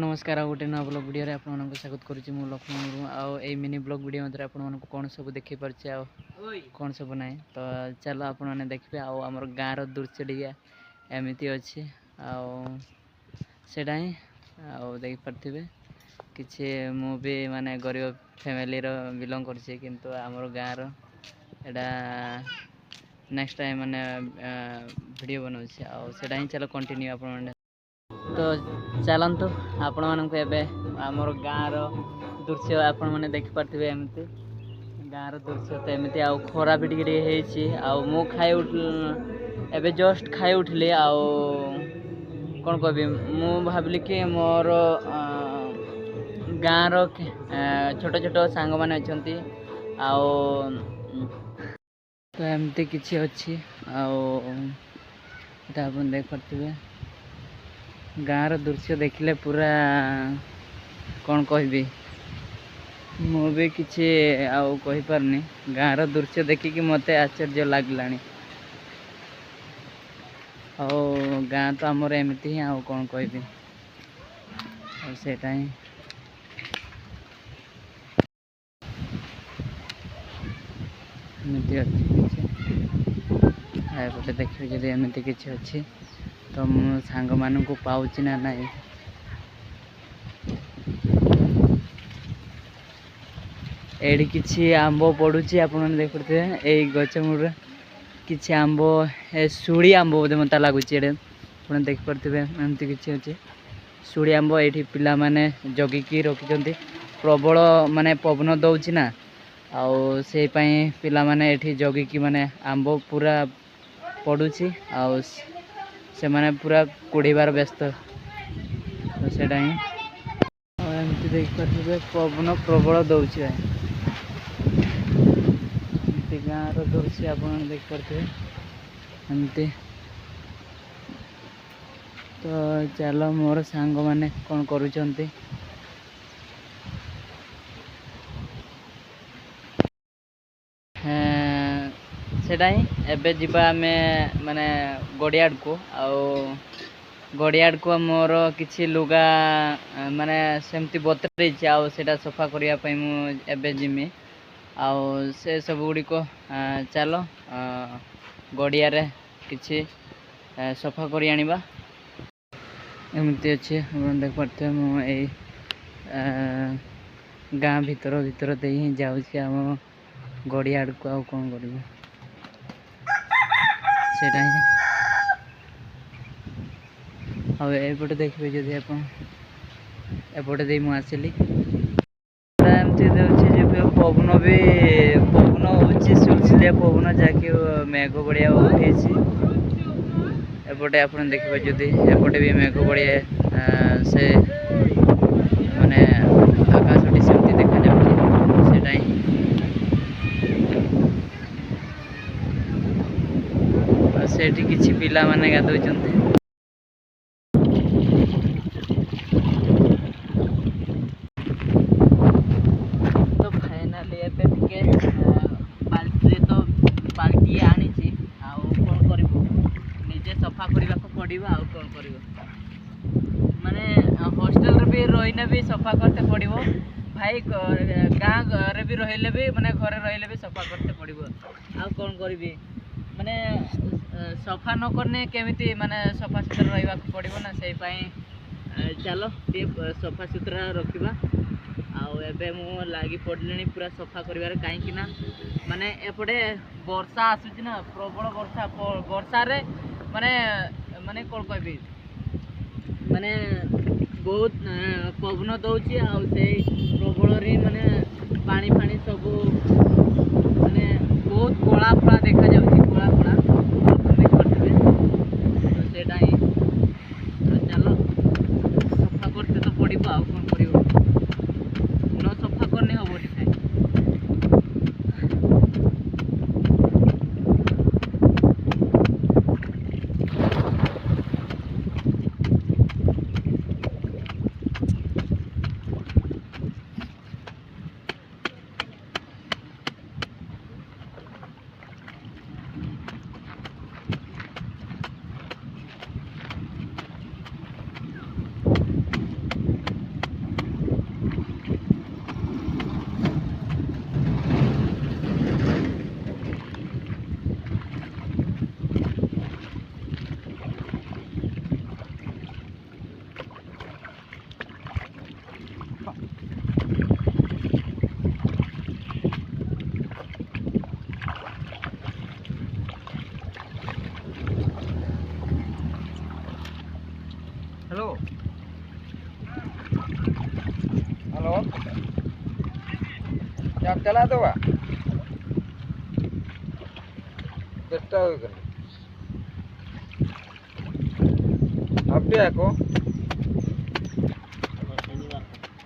नमस्कार आ गोटे नुआ ब्लॉग वीडियो आपको स्वागत करुच्ची मु Laxman Murmu I mini blog video मध्य आपको कौन सब देखी पार्चे आ कौन सब ना तो चलो आप देखिए आमर गाँव दृश्य टी एमती अच्छी आटा ही देख पारे कि मु भी माने गरीब फैमिली बिलंग कर गाँव एटा नेक्स्ट टाइम माने वीडियो बनाऊँगी आटा ही चलो कंटिन्यू आप तो चलतु आपण मानक आमर गाँव दृश्य आपण मैंने देखिपे एमती गाँव दृश्य तो एमती आ खरा भी टे मु खाई एबे जस्ट खाई उठली कौन कह मु भाविली कि मोर गाँव छोट छोट सांग मैंने अच्छा तो एमती किसी अच्छी आप देख पारे गाँव दृश्य देखले पूरा कौन कहबी मु भी किसी कही पारनी गाँव दृश्य देखिकी मत आश्चर्य लगला गाँ तो आमर एमती ही कौन कहबी सेटा ही एमती अच्छी किसी देखिए जब एमती किसी अच्छी तो मु सांग मानू पाऊँ ना नहीं एडी किसी आंब पड़ुची आप देखते यही गच मूल किसी आंब शुड़ी आंब बोधे मत लगुच आप देखिपे एमती किसी अच्छे शुड़ी आंब ये पिला माने जगिकी रखिंट प्रबल माने पवन दौची ना से पिला माने ये जगिकी माने आंब पूरा पड़ुची से माने पूरा कुड़ीबार व्यस्त तो सेटा ही एमती देखिपे पवन प्रबल दौची गाँव दृश्य आप देखिपे एमती तो चलो मोर सांग माने कौन करुँच सेटा ही एबे जीवा आमे माने गड़ियाड़ को गड़ियाड़ को मोर किसी लुगा माने सेमती बतरे सेटा सफा करने मुझे जिमी से सब गुड़िक चलो गड़िया किसी सफा कर आनिबा एमती अच्छे देख पारे मुझे गाँ भीतर भीतर दे ही जाऊँगी आम गड़िया को आ कौन कर एपटे देखिए जदि एपटे दे मुझे एमती पवन भी पवन हो सुलसुलिया पवन जहाँकि मेघ बढ़िया उठे एपटे आप देखिए जदि एपटे भी मेघ बढ़िया से माने आकाशटी सेमती देखा जाटा ही सेठी किसी पिला माने गाधोचंती तो फाइनाली एबे टिके बाल्टी तो बाल्टी आनी कौन कर निजे सफा करने को पड़ो आ कौन कर माने हॉस्टेल भी रहीने भी सफा करते पड़ो भाई गाँव भी रहिले भी माने घरे रहिले भी सफा करते पड़ो आ कौन करी माने सफा न करने केमिति माने सफा सुतरा रहा पड़ो ना से चलो सफा सुतरा रखा आबे मु लगी पड़े पूरा सफा कर कहीं माने एपटे वर्षा आसूची ना प्रबल वर्षा वर्षा रे माने माने कौन कहबी माने बहुत पवन दौची प्रबल माने पानी फानी सब माने बहुत कला फला देखा जाऊँगी कला फला सेटा ही चलो सफा करते तो पड़ो आ कौन कर न सफा करने हम भाई आप चला दो चेष्टा हो कर अब भी आको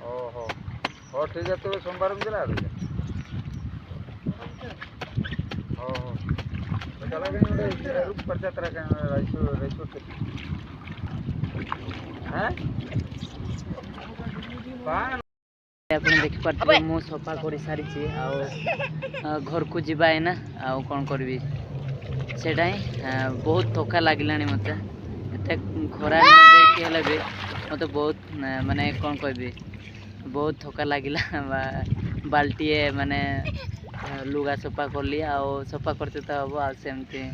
ओहो हो ठीक है तो सोमवार में चला दो ओहो चला गए रुक पर जात्रा का राइसो राइसो हैं पान ଆପଣ ଦେଖିପାରୁଥିବେ ମୁଁ ସଫା କରି ସାରିଛି ଆଉ ଘରକୁ ଯିବା ଏଇନା ଆଉ କ'ଣ କରିବି ସେଇଟା ହିଁ ବହୁତ ଥକା ଲାଗିଲାଣି ମୋତେ ଏତେ ଖରା ଦେଇକି ହେଲେ ବି ମୋତେ ବହୁତ ମାନେ କ'ଣ କହିବି ବହୁତ ଥକା ଲାଗିଲା ବାଲ୍ଟିଏ ମାନେ ଲୁଗା ସଫା କଲି ଆଉ ସଫା କରିତେ ତ ହେବ ଆଉ ସେମିତି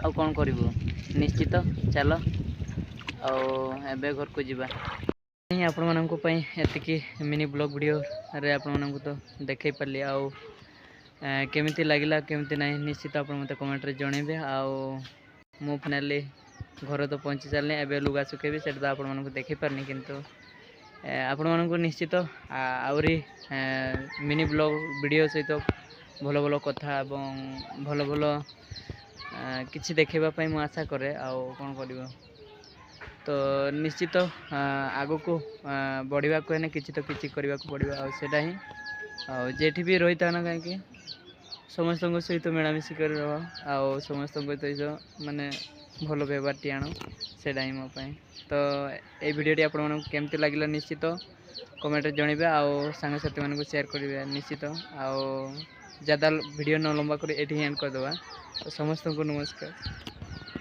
ଆଉ କ'ଣ କରିବୁ ନିଶ୍ଚିତ ଚାଲ ଆଉ ଏବେ ଘରକୁ ଯିବା ଆପଣମାନଙ୍କ ପାଇଁ ଏତିକି ମିନି ବ୍ଲଗ୍ ଭିଡ଼ିଓରେ ଆପଣମାନଙ୍କୁ ତ ଦେଖାଇ ପାରିଲି ଆଉ କେମିତି ଲାଗିଲା କେମିତି ନାହିଁ ନିଶ୍ଚିତ ଆପଣ ମୋତେ କମେଣ୍ଟରେ ଜଣାଇବେ ଆଉ ମୁଁ ଫାଇନାଲି ଘରେ ତ ପହଞ୍ଚି ସାରିଲି ଏବେ ଲୁଗା ଶୁଖେଇବି ସେଇଟା ତ ଆପଣମାନଙ୍କୁ ଦେଖାଇ ପାରିନି କିନ୍ତୁ ଆପଣମାନଙ୍କୁ ନିଶ୍ଚିତ ଆହୁରି ମିନି ବ୍ଲଗ୍ ଭିଡ଼ିଓ ସହିତ ଭଲ ଭଲ କଥା ଏବଂ ଭଲ ଭଲ କିଛି ଦେଖାଇବା ପାଇଁ ମୁଁ ଆଶା କରେ ଆଉ କ'ଣ କରିବ ତ ନିଶ୍ଚିତ ଆଗକୁ ବଢ଼ିବାକୁ ହେଲେ କିଛି ତ କିଛି କରିବାକୁ ପଡ଼ିବ ଆଉ ସେଇଟା ହିଁ ଆଉ ଯେଠି ବି ରହିଥାଉ ନା କାହିଁକି ସମସ୍ତଙ୍କ ସହିତ ମିଳାମିଶି କରି ରହ ଆଉ ସମସ୍ତଙ୍କ ସହିତ ମାନେ ଭଲ ବ୍ୟବହାରଟି ଆଣ ସେଇଟା ହିଁ ମୋ ପାଇଁ ତ ଏଇ ଭିଡ଼ିଓଟି ଆପଣମାନଙ୍କୁ କେମିତି ଲାଗିଲା ନିଶ୍ଚିତ କମେଣ୍ଟରେ ଜଣାଇବେ ଆଉ ସାଙ୍ଗସାଥିମାନଙ୍କୁ ସେୟାର କରିବେ ନିଶ୍ଚିତ ଆଉ ज़्यादा ଭିଡ଼ିଓ ନ ଲମ୍ବା କରି ଏଠି ଏଣ୍ଡ କରିଦେବା ତ ସମସ୍ତଙ୍କୁ ନମସ୍କାର।